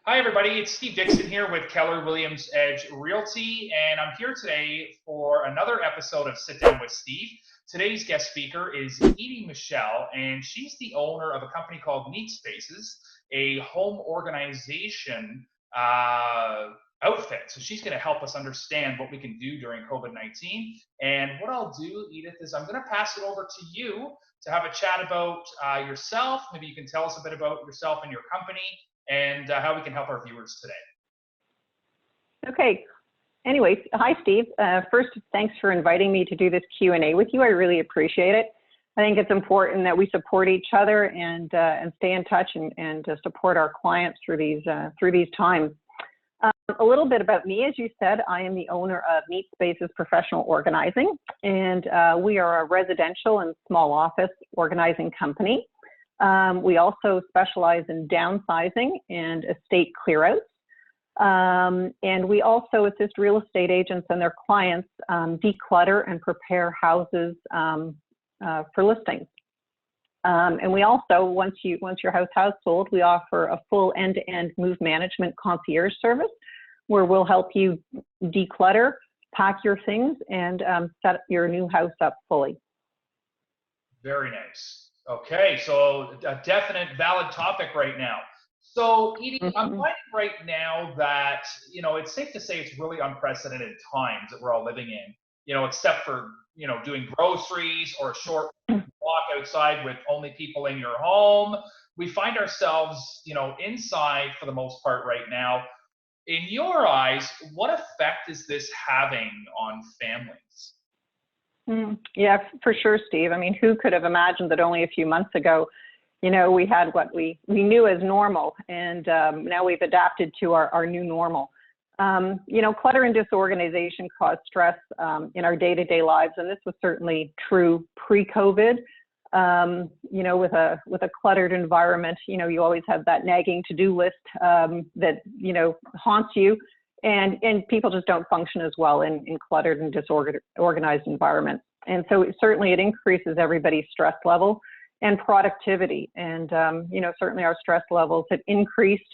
Hi, everybody. It's Steve Dixon here with Keller Williams Edge Realty, and I'm here today for another episode of Sit Down with Steve. Today's guest speaker is Edie Michel, and she's the owner of a company called Neat Spaces, a home organization outfit. So she's going to help us understand what we can do during COVID-19. And what I'll do, Edith, is I'm going to pass it over to you to have a chat about yourself. Maybe you can tell us a bit about yourself and your company, and how we can help our viewers today. Okay. Anyways, hi, Steve. First, thanks for inviting me to do this Q&A with you. I really appreciate it. I think it's important that we support each other and stay in touch and support our clients through these times. A little bit about me, as you said, I am the owner of Neat Spaces Professional Organizing, and we are a residential and small office organizing company. We also specialize in downsizing and estate clearouts. And we also assist real estate agents and their clients declutter and prepare houses for listings. And we also, once your house has sold, we offer a full end-to-end move management concierge service where we'll help you declutter, pack your things, and set your new house up fully. Very nice. Okay, so a definite valid topic right now. So, Edie, I'm finding right now that, it's safe to say it's really unprecedented times that we're all living in, except for, doing groceries or a short walk outside with only people in your home. We find ourselves, inside for the most part right now. In your eyes, what effect is this having on families? Yeah, for sure, Steve. I mean, who could have imagined that only a few months ago, we had what we knew as normal, and now we've adapted to our new normal. Clutter and disorganization cause stress in our day-to-day lives, and this was certainly true pre-COVID. With a cluttered environment, you always have that nagging to-do list that haunts you. And people just don't function as well in cluttered and disorganized environments. And so certainly it increases everybody's stress level and productivity. And, certainly our stress levels have increased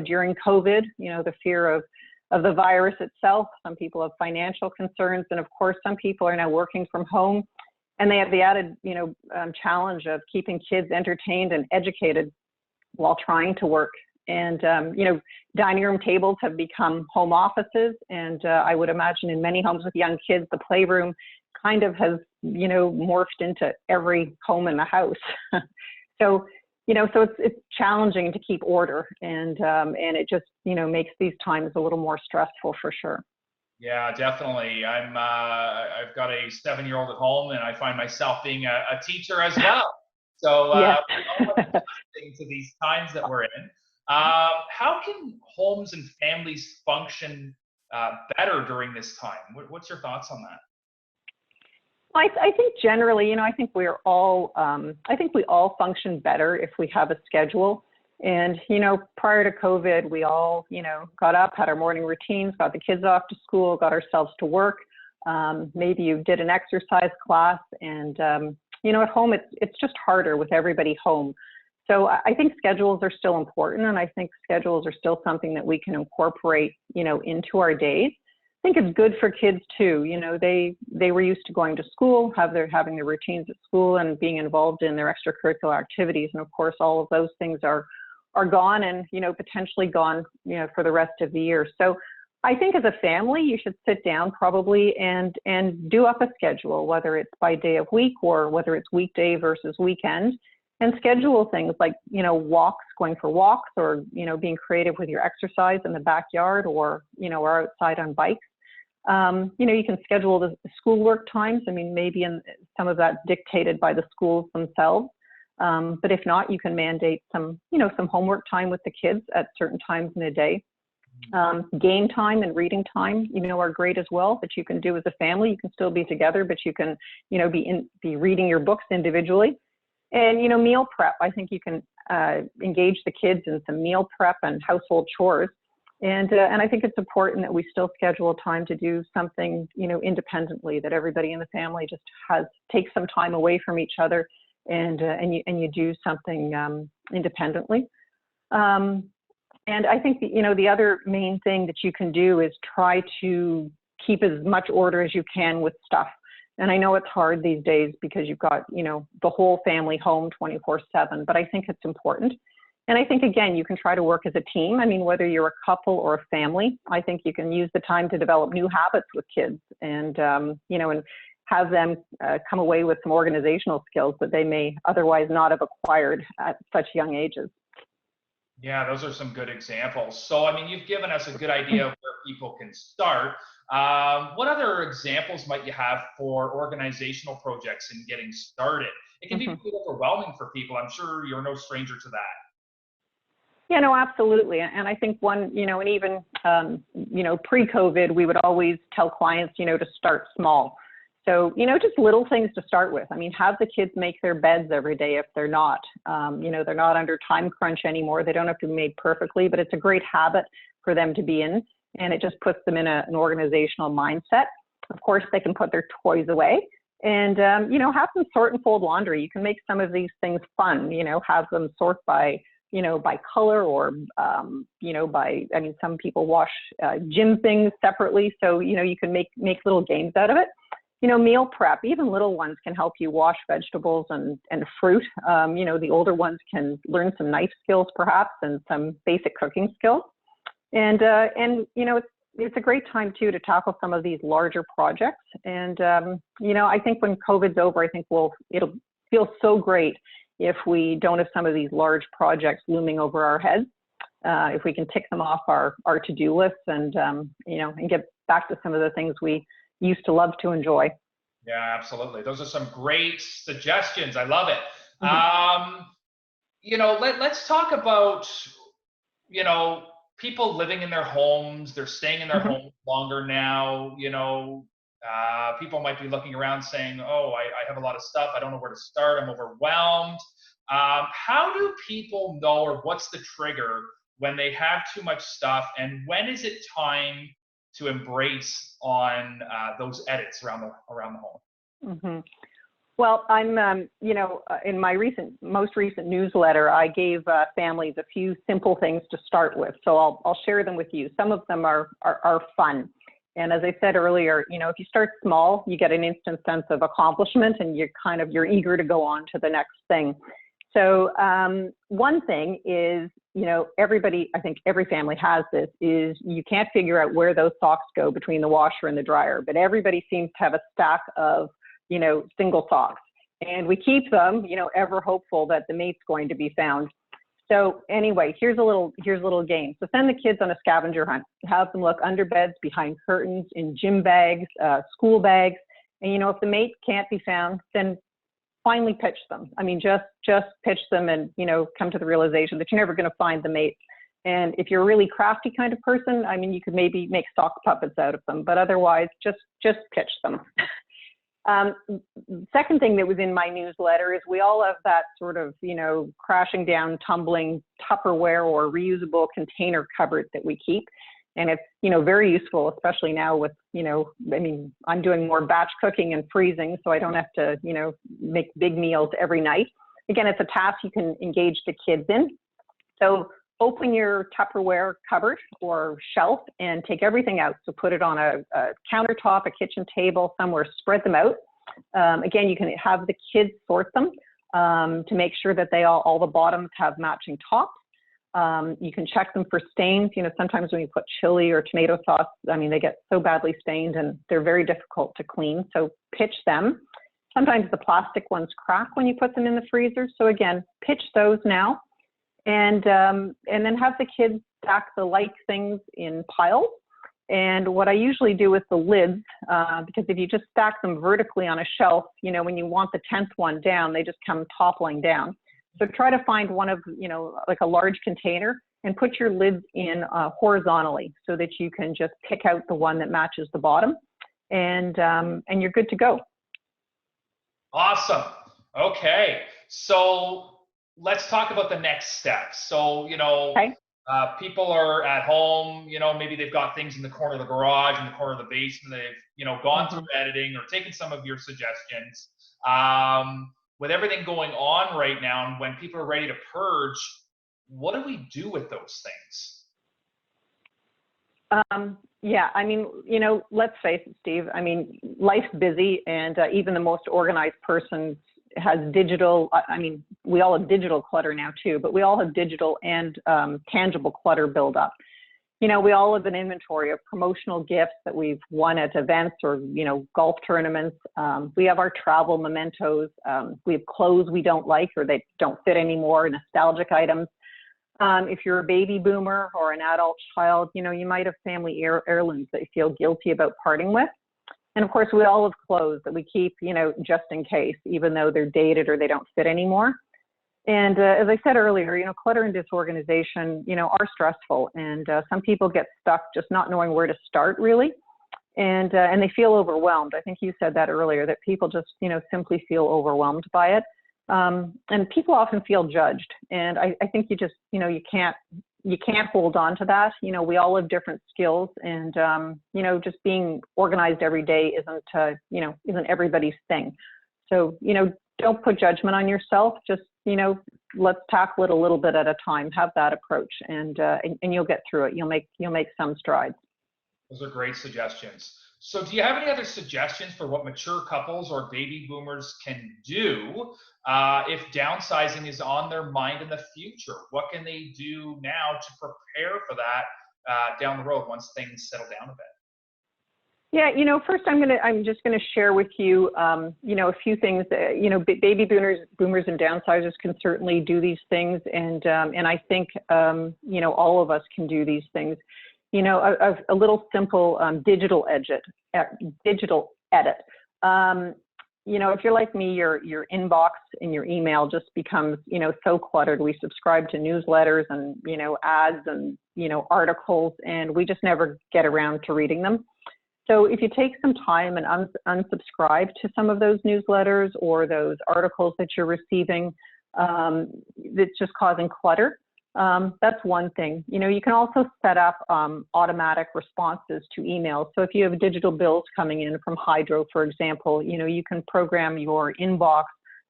during COVID, the fear of the virus itself. Some people have financial concerns. And of course, some people are now working from home, and they have the added, challenge of keeping kids entertained and educated while trying to work. And, dining room tables have become home offices. And I would imagine in many homes with young kids, the playroom kind of has, morphed into every home in the house. So it's challenging to keep order. And it just, makes these times a little more stressful for sure. Yeah, definitely. I've got a 7-year-old at home, and I find myself being a teacher as well. So Yes. we're all adjusting to these times that we're in. How can homes and families function better during this time? What's your thoughts on that? I think generally, I think we all function better if we have a schedule. And, prior to COVID, we all, got up, had our morning routines, got the kids off to school, got ourselves to work. Maybe you did an exercise class, and, at home, it's just harder with everybody home. So I think schedules are still important, and I think schedules are still something that we can incorporate, into our days. I think it's good for kids too. They were used to going to school, having their routines at school and being involved in their extracurricular activities. And of course, all of those things are gone and, potentially gone, for the rest of the year. So I think as a family, you should sit down probably and do up a schedule, whether it's by day of week or whether it's weekday versus weekend, and schedule things like, walks, going for walks, or, being creative with your exercise in the backyard, or, or outside on bikes. You can schedule the schoolwork times. I mean, maybe some of that dictated by the schools themselves. But if not, you can mandate some homework time with the kids at certain times in the day. Game time and reading time, are great as well, that you can do as a family. You can still be together, but you can, be reading your books individually. And, meal prep. I think you can engage the kids in some meal prep and household chores. And I think it's important that we still schedule time to do something, independently, that everybody in the family just takes some time away from each other, and you do something independently. And I think, the other main thing that you can do is try to keep as much order as you can with stuff. And I know it's hard these days because you've got, the whole family home 24/7, but I think it's important. And I think, again, you can try to work as a team. I mean, whether you're a couple or a family, I think you can use the time to develop new habits with kids and, and have them come away with some organizational skills that they may otherwise not have acquired at such young ages. Yeah, those are some good examples. So, I mean, you've given us a good idea of where people can start. What other examples might you have for organizational projects and getting started? It can be really overwhelming for people. I'm sure you're no stranger to that. Yeah, no, absolutely. And I think and even, pre-COVID, we would always tell clients, to start small. So, just little things to start with. I mean, have the kids make their beds every day if they're not. They're not under time crunch anymore. They don't have to be made perfectly, but it's a great habit for them to be in. And it just puts them in an organizational mindset. Of course, they can put their toys away and, have them sort and fold laundry. You can make some of these things fun, have them sort by color or, some people wash gym things separately. So, you can make little games out of it. Meal prep, even little ones can help you wash vegetables and fruit. The older ones can learn some knife skills perhaps and some basic cooking skills. And it's a great time too to tackle some of these larger projects. And, I think when COVID's over, I think it'll feel so great if we don't have some of these large projects looming over our heads. If we can tick them off our to-do lists and get back to some of the things we used to love to enjoy. Yeah, absolutely. Those are some great suggestions. I love it. Let's talk about, people living in their homes. They're staying in their homes longer now. People might be looking around saying, oh, I have a lot of stuff. I don't know where to start. I'm overwhelmed. How do people know, or what's the trigger when they have too much stuff? And when is it time to embrace on those edits around the home? Well, I'm, in my most recent newsletter, I gave families a few simple things to start with. So I'll share them with you. Some of them are fun. And as I said earlier, if you start small, you get an instant sense of accomplishment and you're eager to go on to the next thing. So one thing is, everybody, I think every family has this, is you can't figure out where those socks go between the washer and the dryer, but everybody seems to have a stack of, single socks. And we keep them, ever hopeful that the mate's going to be found. So anyway, here's a little game. So send the kids on a scavenger hunt. Have them look under beds, behind curtains, in gym bags, school bags. And, if the mate can't be found, then finally pitch them. I mean, just pitch them and, come to the realization that you're never going to find the mate. And if you're a really crafty kind of person, I mean, you could maybe make sock puppets out of them, but otherwise just pitch them. Second thing that was in my newsletter is we all have that sort of, crashing down, tumbling Tupperware or reusable container cupboard that we keep. And it's, very useful, especially now with, I'm doing more batch cooking and freezing, so I don't have to, make big meals every night. Again, it's a task you can engage the kids in. So open your Tupperware cupboard or shelf and take everything out. So put it on a countertop, a kitchen table, somewhere, spread them out. Again, you can have the kids sort them to make sure that all the bottoms have matching tops. You can check them for stains. Sometimes when you put chili or tomato sauce, they get so badly stained and they're very difficult to clean. So pitch them. Sometimes the plastic ones crack when you put them in the freezer. So again, pitch those now. And then have the kids stack the like things in piles. And what I usually do with the lids, because if you just stack them vertically on a shelf, when you want the 10th one down, they just come toppling down. So try to find one of, like a large container and put your lids in horizontally so that you can just pick out the one that matches the bottom and you're good to go. Awesome. Okay. So let's talk about the next steps. So, okay. People are at home, maybe they've got things in the corner of the garage, in the corner of the basement. They've, gone through editing or taken some of your suggestions. With everything going on right now, and when people are ready to purge, what do we do with those things? Yeah, I mean, let's face it, Steve. I mean, life's busy, and even the most organized person has digital. I mean, we all have digital clutter now too, but we all have digital and tangible clutter buildup. We all have an inventory of promotional gifts that we've won at events or, golf tournaments. We have our travel mementos. We have clothes we don't like or they don't fit anymore, nostalgic items. If you're a baby boomer or an adult child, you might have family heirlooms that you feel guilty about parting with. And of course, we all have clothes that we keep, just in case, even though they're dated or they don't fit anymore. And as I said earlier, clutter and disorganization, are stressful. And some people get stuck just not knowing where to start, really. And they feel overwhelmed. I think you said that earlier, that people just, simply feel overwhelmed by it. And people often feel judged. And I think you just, you can't hold on to that. We all have different skills, and, just being organized every day isn't everybody's thing. So, don't put judgment on yourself. Just, let's tackle it a little bit at a time. Have that approach, and you'll get through it. You'll make some strides. Those are great suggestions. So do you have any other suggestions for what mature couples or baby boomers can do if downsizing is on their mind in the future? What can they do now to prepare for that down the road once things settle down a bit? Yeah, first I'm just gonna share with you, a few things. Baby boomers and downsizers can certainly do these things, and I think all of us can do these things. A little simple digital edit. If you're like me, your inbox and your email just becomes so cluttered. We subscribe to newsletters and ads and articles, and we just never get around to reading them. So if you take some time and unsubscribe to some of those newsletters or those articles that you're receiving, that's just causing clutter. That's one thing. You can also set up automatic responses to emails. So if you have digital bills coming in from Hydro, for example, you can program your inbox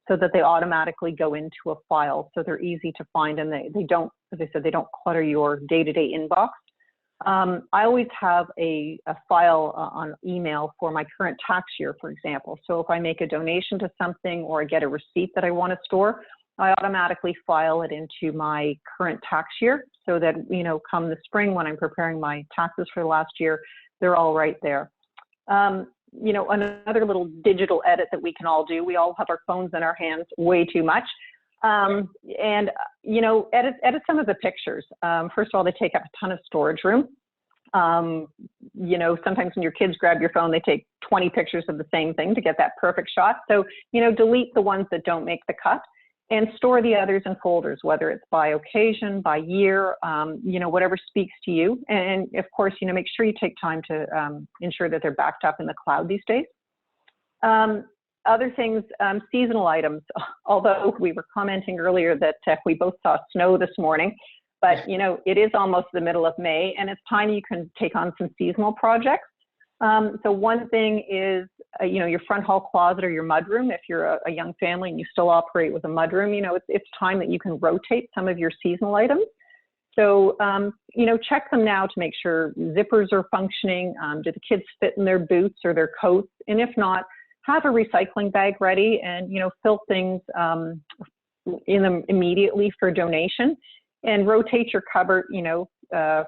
so that they automatically go into a file. So they're easy to find, and they don't, as I said, they don't clutter your day-to-day inbox. I always have a file on email for my current tax year, for example. So if I make a donation to something or I get a receipt that I want to store, I automatically file it into my current tax year so that, come the spring when I'm preparing my taxes for the last year, they're all right there. Another little digital edit that we can all do, we all have our phones in our hands way too much. Edit some of the pictures. First of all, they take up a ton of storage room. Sometimes when your kids grab your phone, they take 20 pictures of the same thing to get that perfect shot. So, delete the ones that don't make the cut and store the others in folders, whether it's by occasion, by year, whatever speaks to you. And of course, make sure you take time to ensure that they're backed up in the cloud these days. Other things, seasonal items, although we were commenting earlier that we both saw snow this morning, but it is almost the middle of May, and it's time you can take on some seasonal projects. So one thing is, your front hall closet or your mudroom. If you're a young family and you still operate with a mudroom, it's time that you can rotate some of your seasonal items. So, check them now to make sure zippers are functioning. Do the kids fit in their boots or their coats? And if not, have a recycling bag ready and, fill things in them immediately for donation, and rotate your cupboard,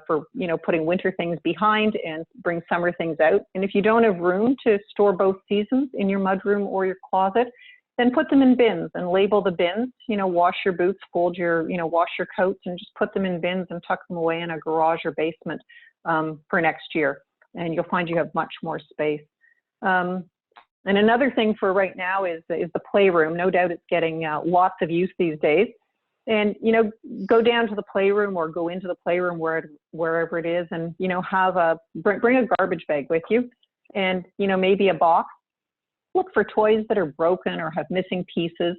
for, putting winter things behind and bring summer things out. And if you don't have room to store both seasons in your mudroom or your closet, then put them in bins and label the bins, wash your boots, fold your, wash your coats, and just put them in bins and tuck them away in a garage or basement for next year. And you'll find you have much more space. And another thing for right now is the playroom. No doubt it's getting lots of use these days. And, go down to the playroom or go into the playroom wherever it is, and, bring a garbage bag with you, and, maybe a box. Look for toys that are broken or have missing pieces.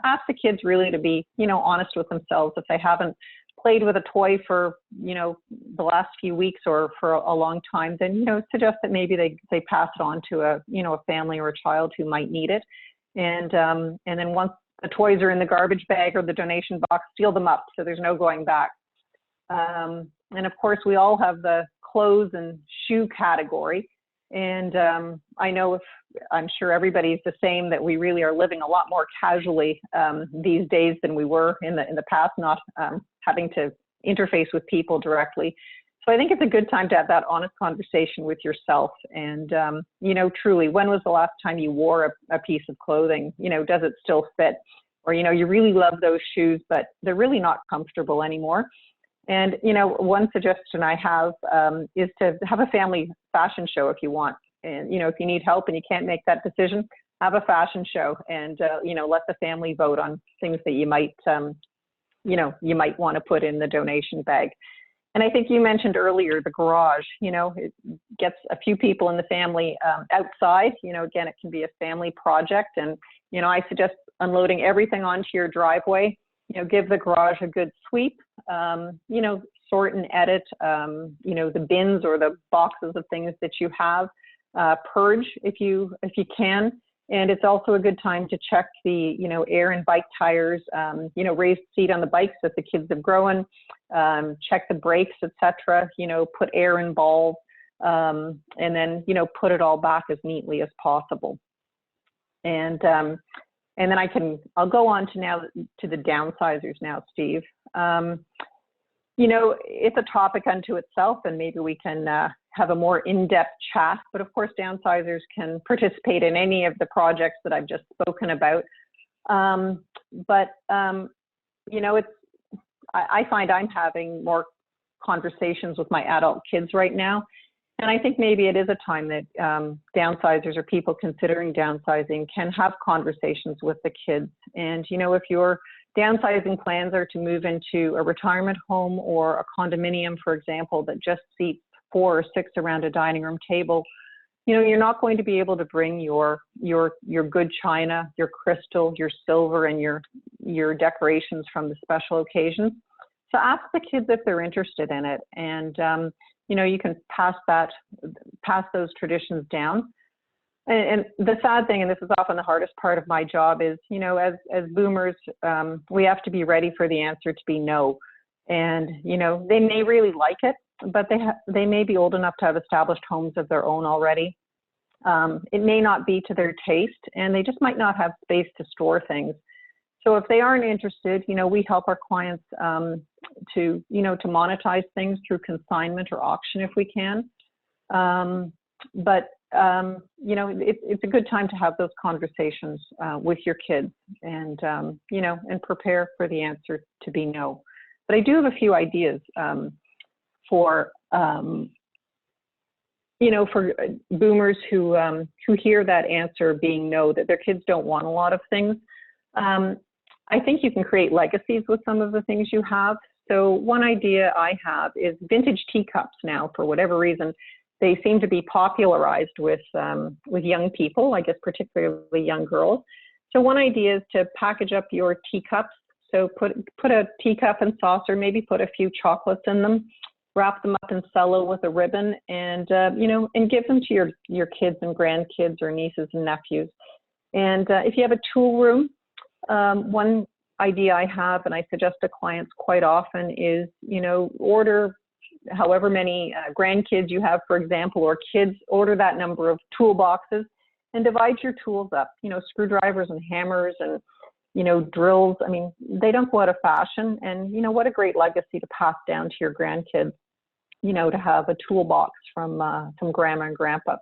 Ask the kids really to be, honest with themselves. If they haven't played with a toy for, the last few weeks or for a long time, then, suggest that maybe they pass it on to a family or a child who might need it. And then once the toys are in the garbage bag or the donation box, seal them up so there's no going back. And of course, we all have the clothes and shoe category. And I'm sure everybody's the same, that we really are living a lot more casually these days than we were in the past, not having to interface with people directly. So I think it's a good time to have that honest conversation with yourself. And, truly, when was the last time you wore a piece of clothing? Does it still fit? Or, you really love those shoes, but they're really not comfortable anymore. And, one suggestion I have is to have a family fashion show if you want. And, if you need help and you can't make that decision, have a fashion show and, let the family vote on things that you might want to put in the donation bag. And I think you mentioned earlier the garage, it gets a few people in the family outside. Again, it can be a family project. And, I suggest unloading everything onto your driveway. Give the garage a good sweep, sort and edit, the bins or the boxes of things that you have, purge if you can. And it's also a good time to check the, air and bike tires, raised seat on the bikes that the kids have grown, check the brakes, etc. Put air in balls, and then, put it all back as neatly as possible. And then I'll go on to the downsizers now, Steve. It's a topic unto itself, and maybe we can have a more in-depth chat. But of course, downsizers can participate in any of the projects that I've just spoken about. I find I'm having more conversations with my adult kids right now. And I think maybe it is a time that downsizers or people considering downsizing can have conversations with the kids. And, if your downsizing plans are to move into a retirement home or a condominium, for example, that just seats 4 or 6 around a dining room table, you're not going to be able to bring your good china, your crystal, your silver, and your decorations from the special occasions. So ask the kids if they're interested in it. And, you can pass those traditions down. And the sad thing, and this is often the hardest part of my job, is, as boomers, we have to be ready for the answer to be no. And, they may really like it, but they may be old enough to have established homes of their own already. It may not be to their taste, and they just might not have space to store things. So if they aren't interested, we help our clients to monetize things through consignment or auction if we can. It's a good time to have those conversations with your kids and, and prepare for the answer to be no. But I do have a few ideas for boomers who hear that answer being no, that their kids don't want a lot of things. I think you can create legacies with some of the things you have. So one idea I have is vintage teacups now. For whatever reason, they seem to be popularized with young people, I guess particularly young girls. So one idea is to package up your teacups. So put a teacup and saucer, maybe put a few chocolates in them, wrap them up in cello with a ribbon, and and give them to your kids and grandkids or nieces and nephews. And if you have a tool room, one idea I have, and I suggest to clients quite often, is, order however many grandkids you have, for example, or kids, order that number of toolboxes and divide your tools up, screwdrivers and hammers and, drills. I mean, they don't go out of fashion. And, what a great legacy to pass down to your grandkids, to have a toolbox from grandma and grandpa.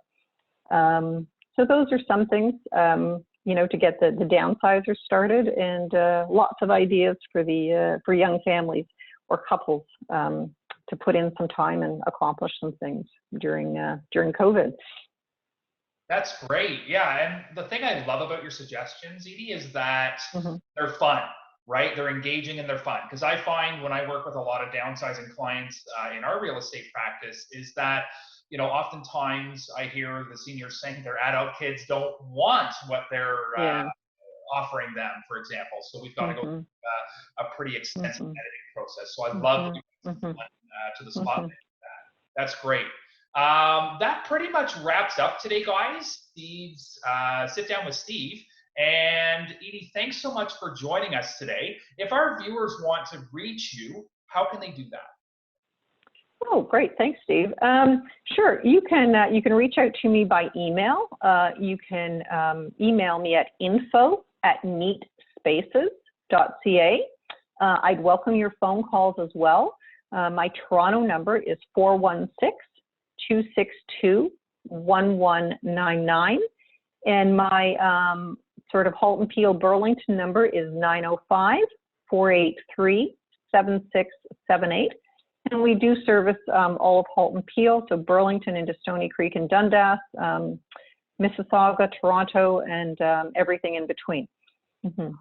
So those are some things, to get the downsizers started, and lots of ideas for young families or couples to put in some time and accomplish some things during COVID. That's great. Yeah. And the thing I love about your suggestions, Edie, is that they're fun, right? They're engaging and they're fun. Because I find when I work with a lot of downsizing clients in our real estate practice is that, oftentimes I hear the seniors saying their adult kids don't want what they're offering them, for example. So we've got to go through a pretty extensive editing process. So I love to the spotlight. That's great. That pretty much wraps up today, guys. Steve's Sit Down with Steve. And Edie, thanks so much for joining us today. If our viewers want to reach you, how can they do that? Oh, great. Thanks, Steve. Sure. You can reach out to me by email. You can email me at info@neatspaces.ca. I'd welcome your phone calls as well. My Toronto number is 416-262-1199. And my sort of Halton Peel Burlington number is 905-483-7678. And we do service all of Halton Peel, so Burlington into Stony Creek and Dundas, Mississauga, Toronto, and everything in between.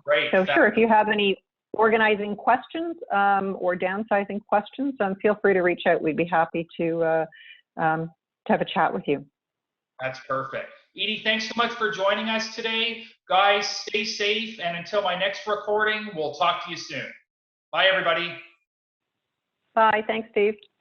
Great. So sure, if you have any organizing questions or downsizing questions, feel free to reach out. We'd be happy to have a chat with you. That's perfect. Edie, thanks so much for joining us today. Guys, stay safe, and until my next recording, we'll talk to you soon. Bye, everybody. Bye. Thanks, Steve.